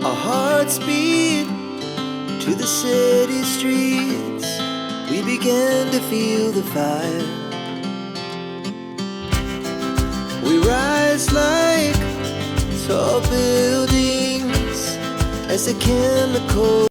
Our hearts beat to the city streets. We began to feel the fire. We rise like tall buildings as the chemical.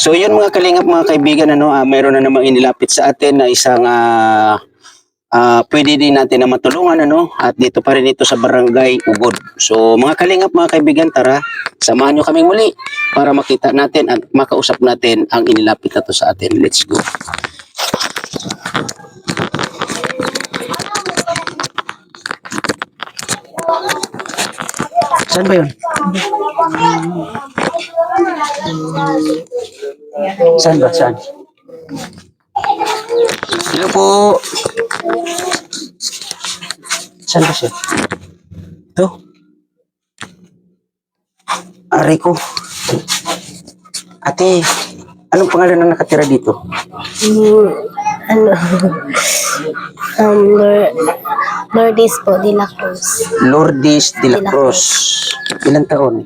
So yun mga kalingap, mga kaibigan, mayroon na namang inilapit sa atin na isang pwede din natin na matulungan, at dito pa rin ito sa Barangay Ugod. So mga kalingap, mga kaibigan, tara, samahan nyo kaming muli para makita natin at makausap natin ang inilapit na to sa atin. Let's go. Saan ba yun? Saan ba? Saan? Hello po. Saan ba siya? Ito? Aray ko. Ate, anong pangalan na nakatira dito? Lourdes po, de la Cruz. Lourdes de la Cruz. Ilang taon?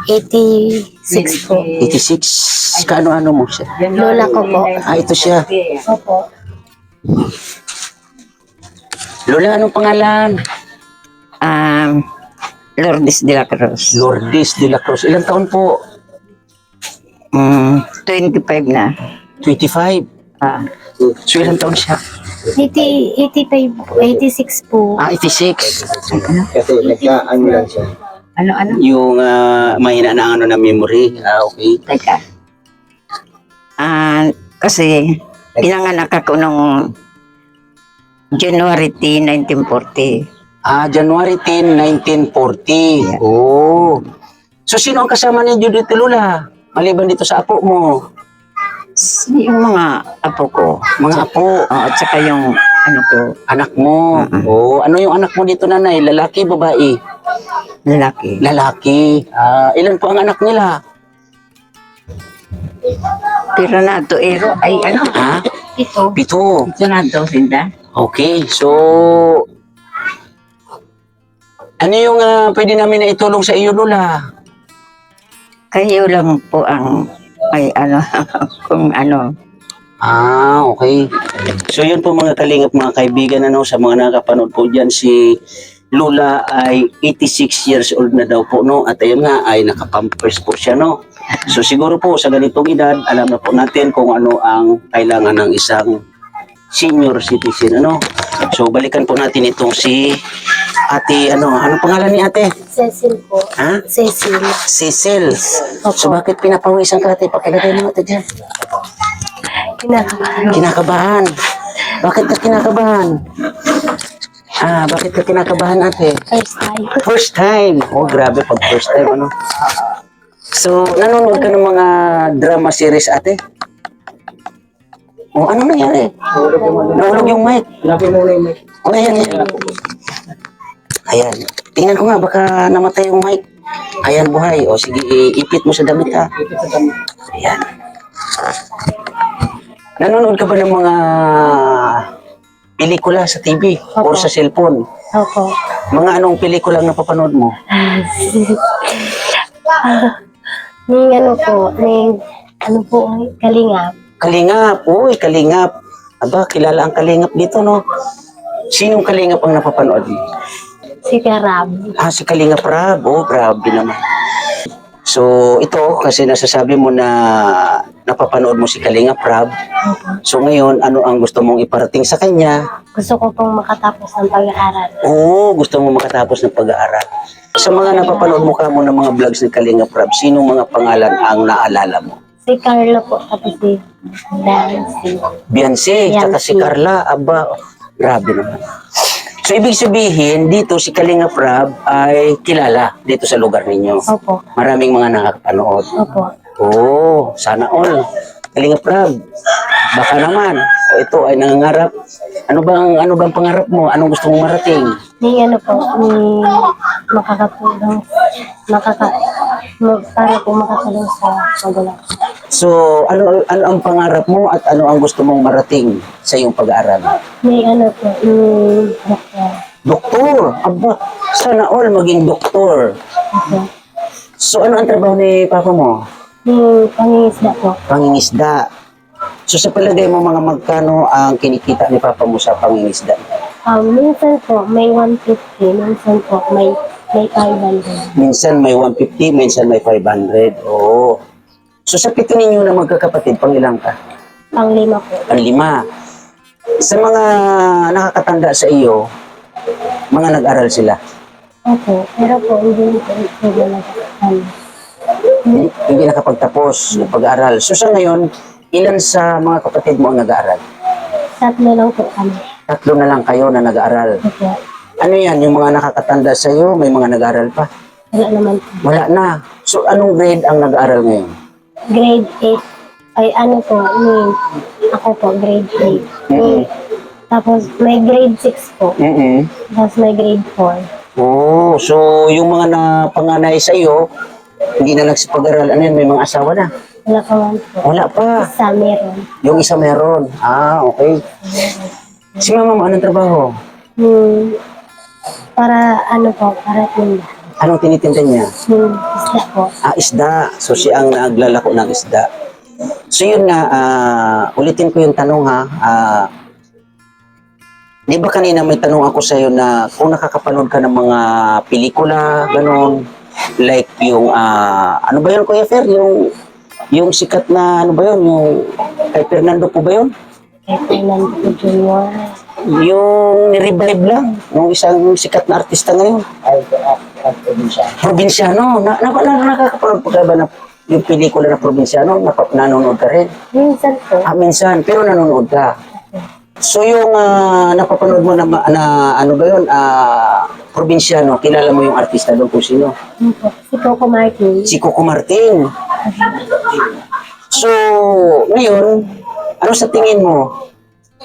86 po. 86. Kaano-ano mo siya? Lola ko po. Ito siya. Opo. Lola, anong pangalan? Lourdes de la Cruz. Lourdes de la Cruz. Ilang taon po? 25 na. 25. So ilang taon siya? 85, 86 po. 86. Kasi nagka-ano lang siya. Ano? Yung mahina na na memory. Okay. Teka. Kasi pinanganak ako nung January 10, 1940. January 10, 1940. Yeah. Oh. So sino ang kasama ninyo dito, Lola? Maliban dito sa apo mo? Yung mga apo ko. Mga apo. At saka yung ano ko, Anak mo. Oh, ano yung anak mo dito, nanay? Lalaki, babae? lalaki. Lalaki. Ilan po ang anak nila? Pero na to ero ay ano? Ito. 7. Ito na to, Sinda. Okay, so ano yung pwede namin na itulong sa iyo, Lola? Kayo lang po ang may ano, kung ano. Okay. So yun po mga kalingap, mga kaibigan, sa mga nakapanood po dyan, si Lola ay 86 years old na daw po, at ayun nga ay nakapampers po siya, So siguro po sa ganitong edad, alam na po natin kung ano ang kailangan ng isang senior citizen, So balikan po natin itong si Ate, anong pangalan ni Ate? Cecil po. Cecil. Cecil. Opo. So bakit pinapawisan ka, Ate? Pakilagay mo ito dyan. Kinakabahan. Kinakabahan. Bakit ka kinakabahan? Bakit ka kinakabahan, Ate? First time. First time. Oh, grabe pag first time, So, nanonood ka ng mga drama series, Ate? Oh, ano nangyari? Nahulog yung mic. Lapin mo na yung mic. Oh, ayan. Ayan. Tingnan ko nga, baka namatay yung mic. Ayan, buhay. O, sige, ipit mo sa damit, ha? Ayan. Nanonood ka ba ng mga pelikula sa TV o sa cellphone? Opo. Mga anong pelikula ang napapanood mo? May ano po, Kalingap. Kalingap. Uy, Kalingap. Aba, kilala ang Kalingap dito, Sinong Kalingap ang napapanood mo? Si Karab. Si Kalingap Rab. Oh, grabe naman. So, ito, kasi nasasabi mo na napapanood mo si Kalingap Rab. So, ngayon, ano ang gusto mong iparating sa kanya? Gusto ko pong makatapos ng pag-aaral. Oo, gusto mo makatapos ng pag-aaral. Sa mga napapanood mo ka mo ng mga vlogs ni Kalingap Rab, sinong mga pangalan ang naalala mo? Si Carlo po, tapos si Nancy. Beyonce, tsaka si Carla. Aba, grabe naman. So, ibig sabihin, dito si Kalingap Rab ay kilala dito sa lugar ninyo. Opo. Maraming mga nakakapanood. Opo. Oo, sana all. Kalingap Rab, baka naman. Ito ay nangangarap. Ano bang pangarap mo? Anong gusto mong marating? Ni ano po, ni makakatulong, para po makatulong sa magulang. So, ano ang pangarap mo at ano ang gusto mong marating sa iyong pag-aaral? May ano po, doktor. Doktor! Aba, sana all maging doktor. Opo. So, ano ang trabaho ni Papa mo? Yung pangingisda po. Pangingisda. So, sa palagay mo, mga magkano ang kinikita ni Papa mo sa pangingisda? Minsan po may 150, minsan po may 500. Minsan may 150, minsan may 500. Oo. So, sa pito ninyo na magkakapatid, pangilang ka? Pang-5 po. Ang 5. Sa mga nakakatanda sa iyo, mga nag-aral sila. Opo, pero po hindi po sila nagkakasama. Hindi nakapagtapos ng pag-aaral. So, sa ngayon, ilan sa mga kapatid mo ang nag-aaral? 3 lang po kami. 3 na lang kayo na nag-aaral. Opo. Ano yan, yung mga nakakatanda sa iyo, may mga nag-aaral pa? Wala naman po. Wala na. So, anong grade ang nag-aaral ngayon? Grade 8. Ay ano po, ako po grade 8. Tapos may grade 6 po. Tapos may grade 4. Oh, so yung mga napanganay sa iyo, hindi na nagsipag-aral. Ano yan, may mga asawa na? Wala pa man po. Wala pa. Isa meron. Yung isa meron. Ah, okay. Si mama mo, anong trabaho? Para ano po, para tinda. Anong tinitinda niya? Isda po. Ah, isda. So siya ang naglalako ng isda. So yun nga, ulitin ko yung tanong ha. Di ba kanina may tanong ako sa iyo na kung nakakapanood ka ng mga pelikula, ganon, like yung, ano ba yun Kuya Fer? Yung sikat na, ano ba yun? Yung kay Fernando po ba yun? Kay Fernando po Jr. Yung ni-revive lang, yung isang sikat na artista ngayon. Probinsyano. Nakakapanood pa ka ba na yung pelikula na Probinsyano? Nanonood ka rin? Minsan po. Minsan, pero nanonood ka. So yung napapanood mo na ano ba yun, Probinsyano, kilala mo yung artista doon kung sino? Si Coco Martin. Si Coco Martin. So, ngayon, ano sa tingin mo?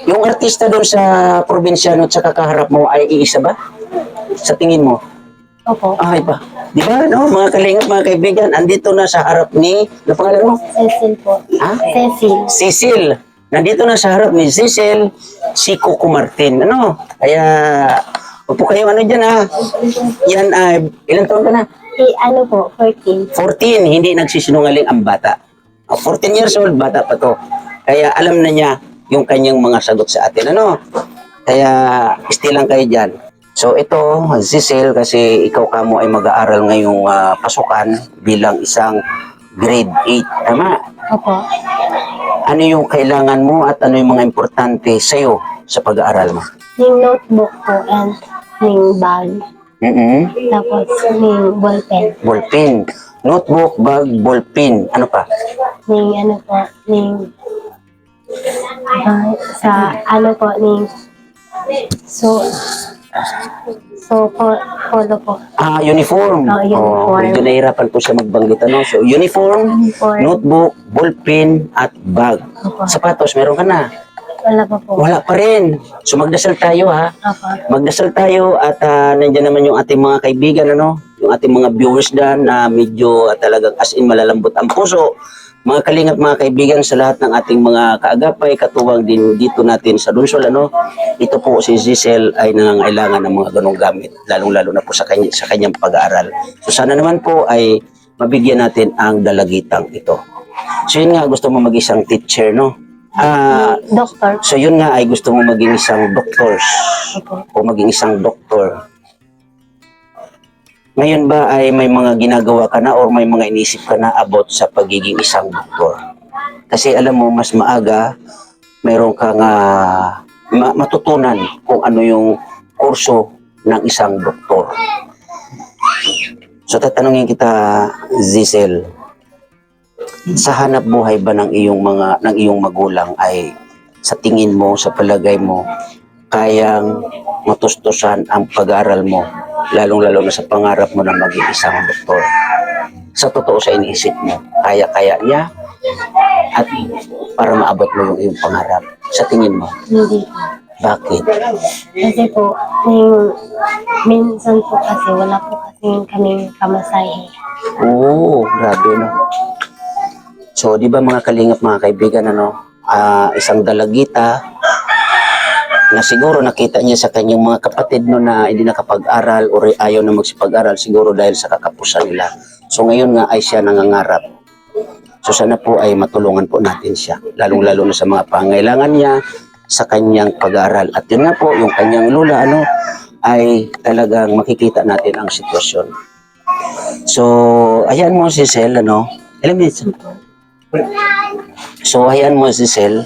Yung artista doon sa Probinsyano at sa kakaharap mo ay iisa ba? Sa tingin mo? Opo. Ay ba? Di ba, no? Mga kalingap, mga kaibigan, andito na sa harap ni, ano pangalan mo? Cecil po. Ha? Cecil. Cecil. Nandito na sa harap ni Cecil, si Coco Martin. Ano? Kaya, upo kayo ano dyan ha. Yan, ilang taon ka na? Ano po, 14. 14, hindi nagsisinungaling ang bata. 14 years old, bata pa to. Kaya alam na niya yung kanyang mga sagot sa atin. Ano? Kaya, stay lang kayo dyan. So ito, Cecil, kasi ikaw ka mo ay mag-aaral ngayong pasukan bilang isang grade 8. Tama? Opo. Ano yung kailangan mo at ano yung mga importante sa'yo sa pag-aaral mo? Yung notebook po and yung bag. Tapos yung ballpen. Ballpen. Notebook, bag, ballpen. Ano pa? Yung ano po, yung sa ano po, yung polo po. Uniform. Uniform. Medyo nahihirapan po siya magbanggit. Ano? So, uniform, Uniform. notebook, ballpen, at bag. Opo. Sapatos, meron ka na? Wala pa po. Wala pa rin. So, magdasal tayo ha. Opo. Magdasal tayo at nandiyan naman yung ating mga kaibigan, ano? Yung ating mga viewers dyan na medyo talagang as in malalambot ang puso. Mga kalingap, mga kaibigan, sa lahat ng ating mga kaagapay, katuwang din dito natin sa Dunsol, ano? Ito po si Giselle ay nangangailangan ng mga ganong gamit, lalong-lalo na po sa kanyang pag-aaral. So sana naman po ay mabigyan natin ang dalagitang ito. So yun nga, gusto mo mag-isang teacher, no? Doctor. So yun nga ay gusto mo maging isang doctors Opo. o maging isang doktor. Ngayon ba ay may mga ginagawa ka na o may mga inisip ka na about sa pagiging isang doktor? Kasi alam mo, mas maaga mayroon kang matutunan kung ano yung kurso ng isang doktor. So tatanungin kita, Giselle, sa hanap buhay ba ng iyong magulang ay sa tingin mo, sa palagay mo, kayang matustusan ang pag-aaral mo, lalong-lalo na sa pangarap mo na maging isang doktor? Sa totoo, sa iniisip mo, kaya-kaya niya at para maabot mo yung iyong pangarap? Sa tingin mo? Hindi po. Bakit? Kasi po, yung minsan po kasi wala po kasi kaming pamasahe. Oo, grabe no. So, di ba mga kalingap, mga kaibigan, isang dalagita na siguro nakita niya sa kanyang mga kapatid no na hindi nakapag-aral o ayaw na magsipag-aral siguro dahil sa kakapusan nila. So, ngayon nga ay siya nangangarap. So, sana po ay matulungan po natin siya, lalong-lalo na sa mga pangailangan niya sa kanyang pag-aaral. At yun nga po, yung kanyang lula, ay talagang makikita natin ang sitwasyon. So, ayan mo si Cel, ilang minutes? So, ayan mo si Cel,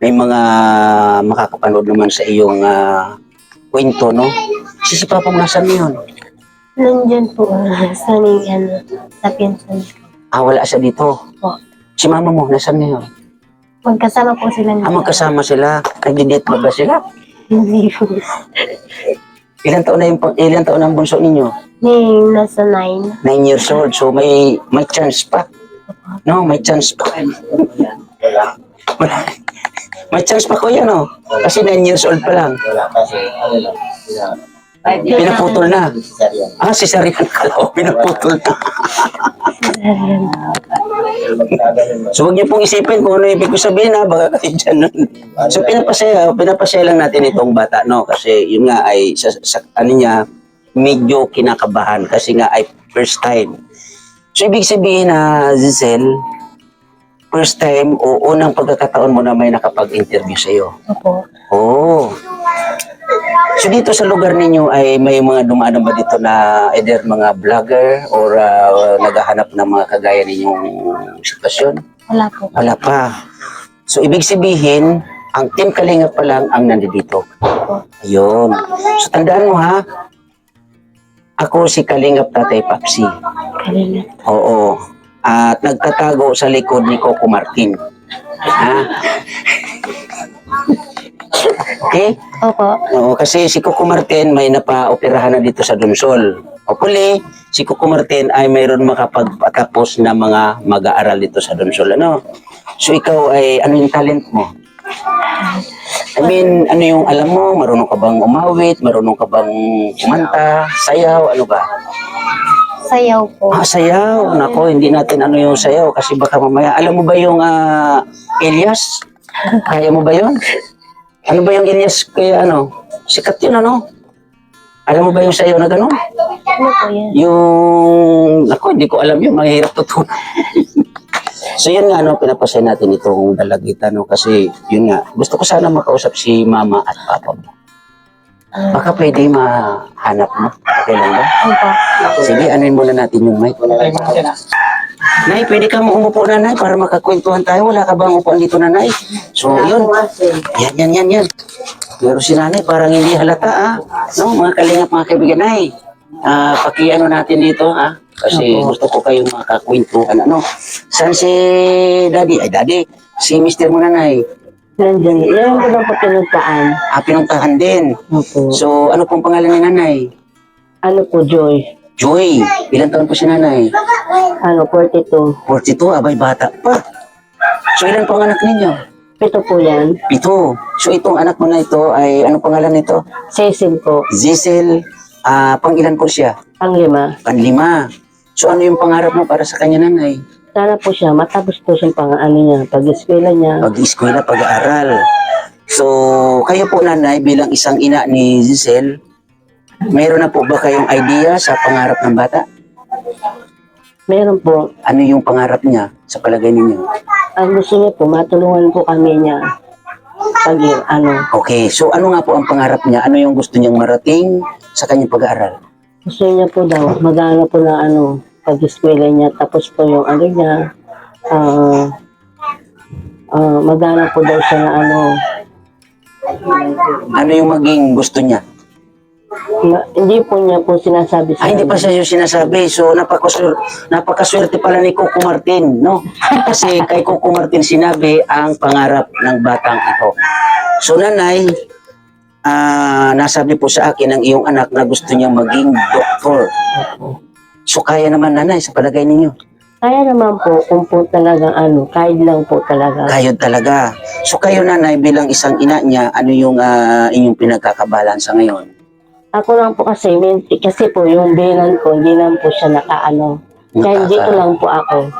may mga makakapanood naman sa iyong kwento, no? Si Papa mo nasan yun? Nandyan po sa sa pinsan ko. Wala siya dito. Po. Si Mama mo, nasan na yun? Magkasama po sila. Magkasama sila. Nag-date ba sila? Hindi po. Ilan taon na ang bunso ninyo? Nasa 9. 9 years old. So may chance pa. No, may chance pa. May chance pa ko yan, Kasi 9 years old pa lang. Wala kasi, Pinaputol na. Cesarean ka lang. Pinaputol na. So huwag niyo pong isipin kung ano ibig ko sabihin, baka kayo dyan. So pinapasaya lang natin itong bata, Kasi yun nga ay niya, medyo kinakabahan kasi nga ay first time. So ibig sabihin na, Giselle, first time o unang pagkakataon mo na may nakapag-interview sa'yo. Opo. Oh. So dito sa lugar ninyo ay may mga dumaan ba dito na either mga vlogger or naghahanap ng mga kagaya ninyong sitwasyon? Wala po. Wala pa. So ibig sabihin, ang Team Kalingap pa lang ang nandito. Ayun. So tandaan mo ha, ako si Kalingap Tatay Papsi. Kalingap. Oo. At nagtatago sa likod ni Coco Martin. Ha? Okay? Opo. Oo, kasi si Coco Martin may napa-operahan na dito sa Dunsol. Hopefully, si Coco Martin ay mayroon makapagpatapos na mga mag-aaral dito sa Dunsol. So ikaw ay, ano yung talent mo? I mean, ano yung alam mo? Marunong ka bang umawit? Marunong ka bang kumanta? Sayaw? Ano ba? Sayaw po. Sayaw. Nako, hindi natin ano yung sayaw kasi baka mamaya. Alam mo ba yung Elias? Kaya mo ba yun? Ano ba yung Elias kaya Sikat yun Alam mo ba yung sayaw na gano'n? Ano po yan? Yung, hindi ko alam yun, mahirap tutunan. So yun nga, pinapasaya natin itong dalagita, kasi yun nga, gusto ko sana makausap si Mama at Papa mo. Baka pwede mahanap mo. Okay lang ba? Opo. Sige, anuin muna natin yung mic. Nay, pwede kang umupo na, Nay, para makakwentuhan tayo. Wala ka bang upuan dito na, Nay? So, yun. Yan. Pero si Nanay, parang hindi halata, mga kalingap, mga kaibigan, Nay. Pakiano natin dito, Kasi gusto ko kayong makakwentuhan, Saan si Daddy? Ay, Daddy, si Mr. mo, Nanay. Nandiyan. Yan ko lang po pinuntaan. Pinuntahan din. Opo. So, ano pong pangalan ni Nanay? Ano po, Joy? Joy. Ilan taon po si Nanay? 42. 42, abay, bata pa. So, ilan po ang anak ninyo? 7 po yan. 7. So, itong anak mo na ito ay, ano pangalan nito? Cecil po. Giselle. Pang ilan po siya? Pang-5. Pang-5. So, ano yung pangarap mo para sa kanya, Nanay? Sana po siya, matapos po siyang pag-eskwela niya. Pag-eskwela, pag-aaral. So, kayo po, Nanay, bilang isang ina ni Giselle, mayroon na po ba kayong idea sa pangarap ng bata? Meron po. Ano yung pangarap niya sa palagay ninyo? Ang gusto niya po, matulungan po kami niya. Okay, so ano nga po ang pangarap niya? Ano yung gusto niyang marating sa kanyang pag-aaral? Gusto niya po daw, mag-ano po na pag-eskwela niya. Tapos po yung niya, mag-ano po daw siya na Ano yung maging gusto niya? hindi po niya po sinasabi sa Hindi pa siya yung sinasabi. So, napakaswerte pala ni Coco Martin, Kasi kay Coco Martin sinabi ang pangarap ng batang ito. So, Nanay, nasabi po sa akin ng iyong anak na gusto niya maging doktor. So, kaya naman, Nanay, sa palagay ninyo? Kaya naman po, kung po talagang kahit lang po talaga. Kayo talaga. So, kayo, Nanay, bilang isang ina niya, ano yung inyong pinagkakabalan sa ngayon? Ako lang po kasi po yung binan ko, hindi lang po siya Kaya dito lang po ako.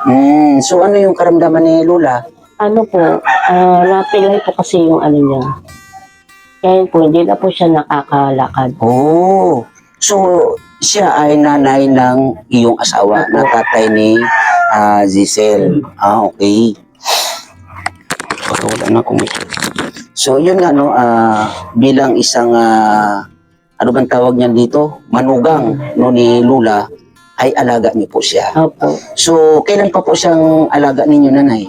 So ano yung karamdaman ni Lola? Ano po, napilay po kasi yung ano niya. Kaya po, hindi na po siya nakakalakad. Oh, so siya ay nanay ng iyong asawa na tatay ni Giselle. Okay. Baka wala na akong So yun nga no, bilang isang ano bang tawag niyan dito? Manugang no ni Lola ay alaga niyo po siya. Opo. So kailan pa po siyang alaga ninyo, nanay?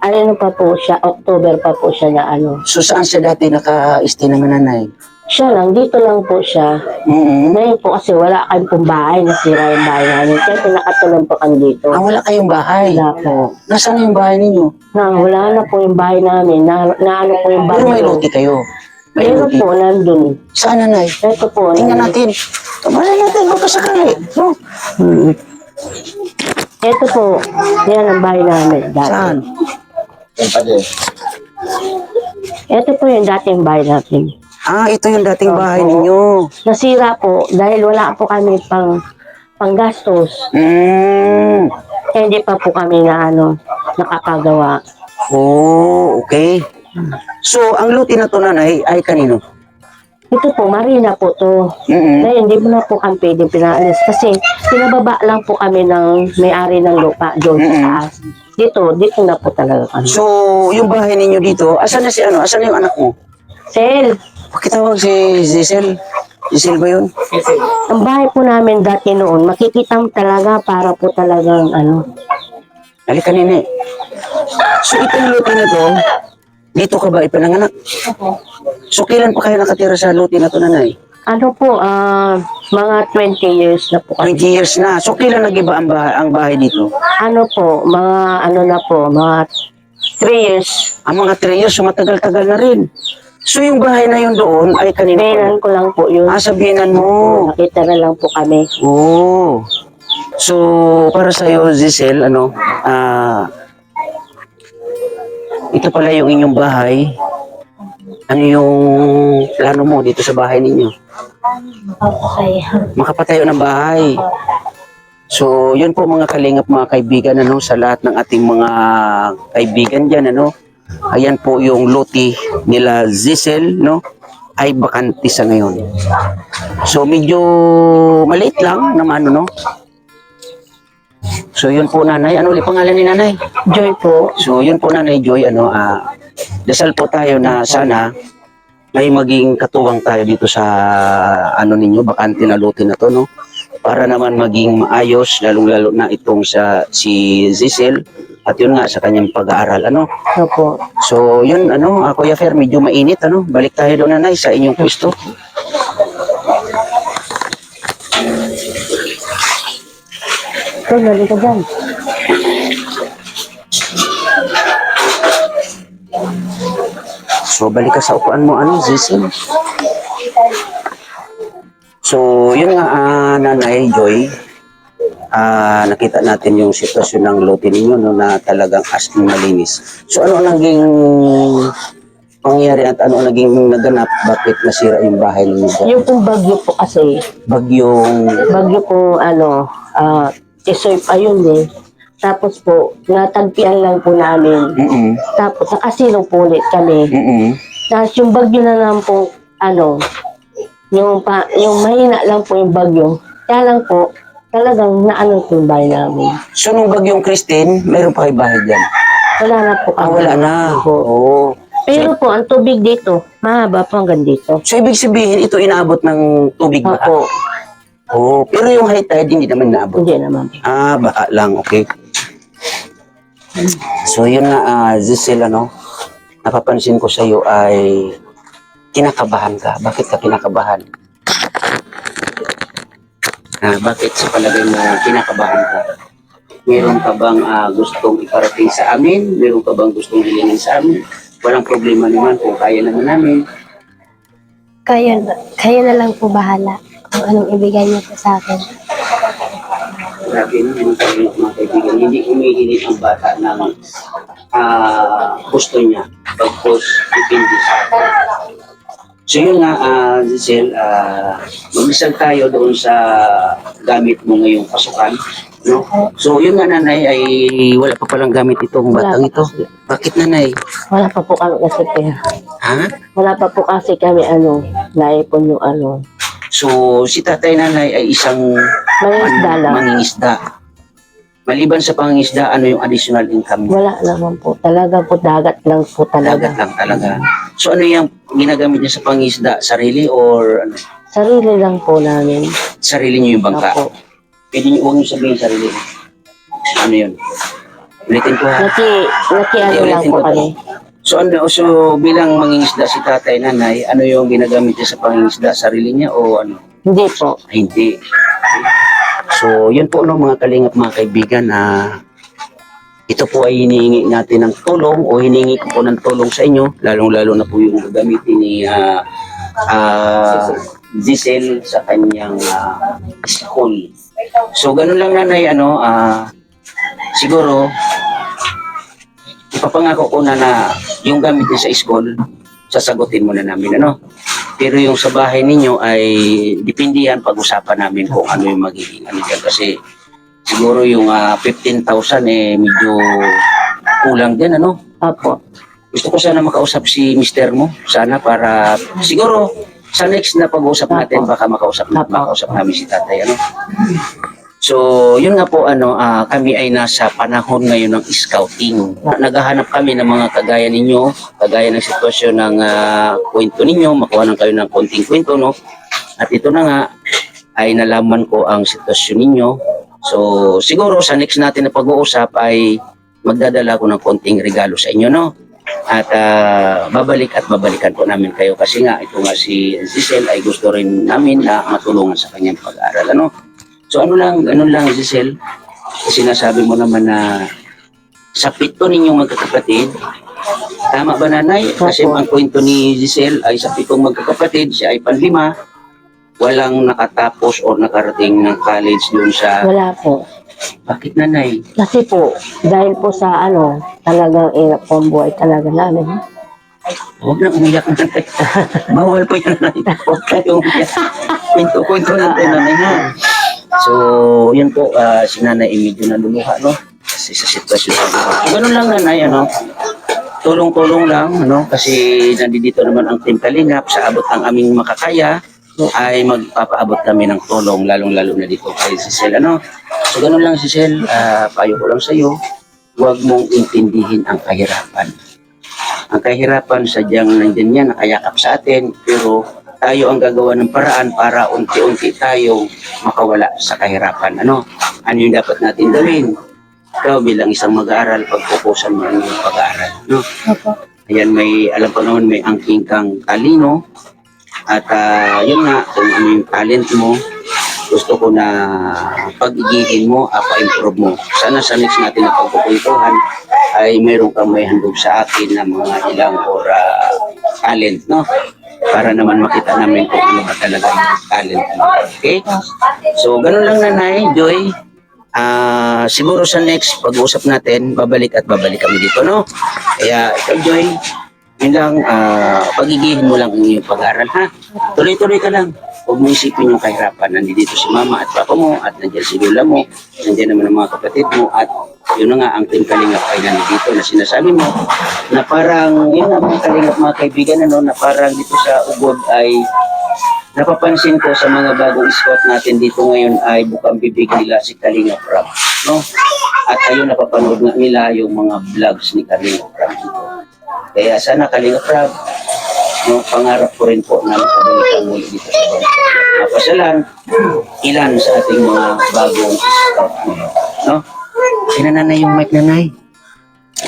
Ano pa po siya, October pa po siya na ano. So saan siya dati naka-stay naman, nanay? Siya lang, dito lang po siya. Ngayon po kasi wala kayong pong bahay, nasira yung bahay namin. Kaya pinakatulong po kami dito. Wala kayong bahay. Wala po. Nasaan yung bahay ninyo? Wala na po yung bahay namin. Ano po yung bahay. Pero may lote kayo. May Meron lote. po, nandun. Saan, nanay? Ito po. Tingnan natin. Tumalay natin, baka sakali. No? Ito po, yan ang bahay namin. Dati. Saan? Yan pa din. Ito po yung dating bahay natin. Ito yung dating bahay ninyo. Nasira po dahil wala po kami panggastos. Kaya hindi pa po kami na nakakagawa. Oh, okay. So, ang lote na to, nanay, ay kanino? Ito po, marina po to. Ngayon, hindi mo na po kami pwedeng pinaalis kasi pinababa lang po kami ng may-ari ng lupa doon sa taas. Dito na po talaga kami. So, yung bahay ninyo dito, asan na si asan na yung anak mo? Sel, Pakitawag si Giselle. Giselle ba yun? ang bahay po namin dati noon, makikita mo talaga para po talagang Halika, nene. So, itong lote na to, dito ka ba ipananganak? So, kailan pa kayo nakatira sa lote na to, nanay? ano po, mga 20 years na po kami. 20 years na. So, kailan nag-iba ang bahay dito? Ano po, mga 3 years. Ang mga 3 years, so matagal-tagal na rin. So, yung bahay na yun doon ay kanino? Binan ko lang po yun. Sabihinan mo. Nakita na lang po kami. Oh. So, para sa'yo, Giselle, ito pala yung inyong bahay. Ano yung plano mo dito sa bahay ninyo? Okay. Makapatayo ng bahay. So, yun po mga kalingap, mga kaibigan, sa lahat ng ating mga kaibigan dyan, ayan po yung lote nila Giselle, ay bakante sa ngayon. So, medyo maliit lang naman, So, yun po, nanay. Ano ulit pangalan ni nanay? Joy po. So, yun po, nanay Joy, dasal po tayo na sana may maging katuwang tayo dito sa ninyo, bakante na lote na to, para naman maging maayos, lalong-lalo na itong si Giselle, at yun nga, sa kanyang pag-aaral, Opo. So, yun, Kuya Fer, medyo mainit, Balik tayo doon, nanay, sa inyong pwesto. Ito, nali ka dyan. So, balik ka sa upuan mo, Giselle. So, yun nga, Nanay Joy, nakita natin yung sitwasyon ng lote ninyo, na talagang asking malinis. So, ano ang naging pangyayari at ano ang naging naganap? Bakit nasira yung bahay ninyo? Yung pong bagyo po kasi, bagyo po, isoy pa yun eh. Tapos po, natagpian lang po namin. Tapos, nakasino po ulit kami. Tapos yung bagyo na lang po, yung mahina lang po yung bagyo. Kaya lang po, talagang naano po yung bahay namin. So, nung bagyong Christine, meron pa kayo bahay dyan? Wala na po kami. Wala na. Po. Oo. Pero po, ang tubig dito, mahaba po hanggang dito. So, ibig sabihin, ito inaabot ng tubig ba? Opo, Oo. Pero yung high tide, hindi naman naabot. hindi naman. Baka lang, okay. So, yun na, Giselle, napapansin ko sa'yo ay kinakabahan ka. Bakit ka kinakabahan? Bakit sa palagay mo kinakabahan ka? Meron ka bang gustong iparating sa amin? Meron ka bang gustong hilingin sa amin? Walang problema naman kung kaya naman namin. Kayo na lang po bahala kung anong ibigay niyo po sa akin. Grabe naman tayo mga kaibigan. Hindi humihiling ang bata ng gusto niya. Pagpos, depende sa atin. So yun nga, Giselle, mag-isag tayo doon sa gamit mo ngayong pasukan. No? So yun nga, nanay, ay wala pa palang gamit itong batang ito. Bakit, nanay? Wala pa po kami kasi pera. Ha? Wala pa po kasi kami naipon yung So si tatay, nanay ay isang mangingisda lang. mangingisda. Maliban sa pangingisda, ano yung additional income niya? Wala naman po. Talaga po, dagat lang po Dagat talaga. lang talaga. So ano yung ginagamit niya sa pangingisda? Sarili or ano? Sarili lang po namin. Sarili niyo yung bangka? Opo. Pwede niyo huwag niyo sabihin sarili. Ano yun? Ulitin ko ha. Ano lang po kami. So bilang mangingisda si tatay, nanay, ano yung ginagamit niya sa pangingisda? Sarili niya o ano? Hindi po. Ay, hindi. So, yun po no, mga kalingap, mga kaibigan, na ito po ay hinihingi natin ng tulong o hinihingi ko po ng tulong sa inyo, lalong-lalo na po yung gagamitin ni Giselle sa kanyang school. So, ganun lang, nanay, siguro, ipapangako ko na yung gamit niya sa school, sasagutin muna namin, Pero yung sa bahay ninyo ay depende yan, pag-usapan namin kung ano yung magiging dyan. Kasi siguro yung 15,000 medyo kulang din, Opo. Gusto ko sana makausap si mister mo, sana para siguro sa next na pag-usap natin, baka makausap namin si tatay, So, yun nga po, kami ay nasa panahon ngayon ng scouting. Naghahanap kami ng mga kagaya ninyo, kagaya ng sitwasyon ng kwento ninyo, makuha lang kayo ng konting kwento, At ito na nga, ay nalaman ko ang sitwasyon ninyo. So, siguro sa next natin na pag-uusap ay magdadala ko ng konting regalo sa inyo, At babalikan po namin kayo kasi nga, ito nga si Giselle ay gusto rin namin na matulungan sa kanyang pag-aaral, So ganun lang, Giselle, sinasabi mo naman na sa 7 ninyong magkakapatid, tama ba, nanay? Kasi ang kwento ni Giselle ay sa 7 magkakapatid, siya ay panlima, walang nakatapos o nakarating ng college doon sa... Wala po. Bakit, nanay? Kasi po, dahil po sa talagang inap po ang buhay talaga namin. Huwag na umiyak, nanay. Bawal po yan, nanay. Huwag kayo umiyak. Kwento natin, nanay, So, yun po, si nanay medyo naluluha, Kasi sa sitwasyon sa buhay. So, ganun lang, nanay, Tulong-tulong lang, Kasi nandito naman ang Team Kalingap, sa abot ng aming makakaya, ay magpapaabot kami ng tulong, lalong-lalo na dito kay Giselle, So, ganun lang, Giselle, payo ko lang sa'yo, huwag mong intindihin ang kahirapan. Ang kahirapan, sadyang nandyan yan, nakayakap sa atin, pero tayo ang gagawa ng paraan para unti-unti tayong makawala sa kahirapan. Ano yung dapat natin gawin? Ikaw bilang isang mag-aaral, pagpupusan mo ang iyong pag-aaral. Ayan, alam ko naman may angking kang talino. At yun nga, kung ano yung talent mo, gusto ko na pag-igihin mo, pa-improve mo. Sana sa next natin na pagpupultuhan ay mayroon kang may handog sa akin na mga ilang talent, para naman makita namin kung ano ba talaga yung talent mo. Okay? So, ganun lang, nanay, Joy. Siguro sa next pag-uusap natin, babalik kami dito, Kaya, ikaw, Joy, yun lang, pagigihin mo lang ang iyong pag-aaral, ha? Tuloy-tuloy ka lang. Huwag mo isipin yung kahirapan. Nandito si mama at papa mo, at nandiyan si lola mo, nandiyan naman ang mga kapatid mo, at yun na nga, ang Team Kalingap ay nandito na sinasabi mo, na parang, yun nga, mga Kalingap, mga kaibigan, na parang dito sa Ugod ay napapansin ko sa mga bagong scout natin dito ngayon ay bukang bibig nila si Kalingap Rob, At ayun, napapanood nga nila yung mga vlogs ni Kalingap Rob dito. Kaya sana Kalingap Rob, pangarap ko rin po na makabalikan muli dito sa bansa. Mapasalan, ilan sa ating mga bagong scout mo, Sinananay yung mic, nanay.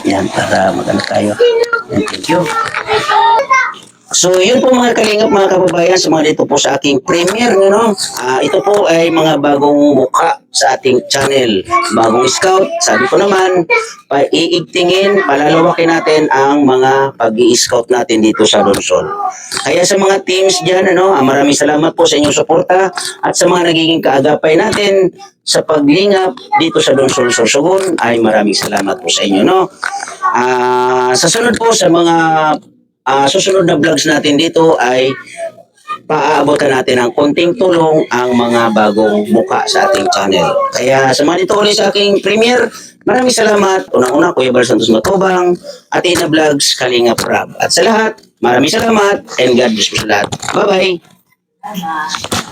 Yan, para maganda tayo. Yan, thank you. So, yun po mga Kalingap, mga kababayan, sa mga dito po sa aking premiere, ito po ay mga bagong mukha sa ating channel. Bagong scout, sabi ko naman, iigtingin, palalawakin natin ang mga pag-i-scout natin dito sa Lungsod. Kaya sa mga teams dyan, maraming salamat po sa inyong suporta at sa mga nagiging kaagapay natin sa paglingap dito sa Lungsod Sorsogon ay maraming salamat po sa inyo, Sa sunod po sa mga susunod na vlogs natin dito ay paaabotan natin ng konting tulong ang mga bagong muka sa ating channel. Kaya samahan dito ulit sa aking premiere. Maraming salamat. Unang-una, Kuya Bal Santos Matubang, Athena Vlogs, Kalingap Rab. At sa lahat, maraming salamat and God bless po sa lahat. Bye-bye!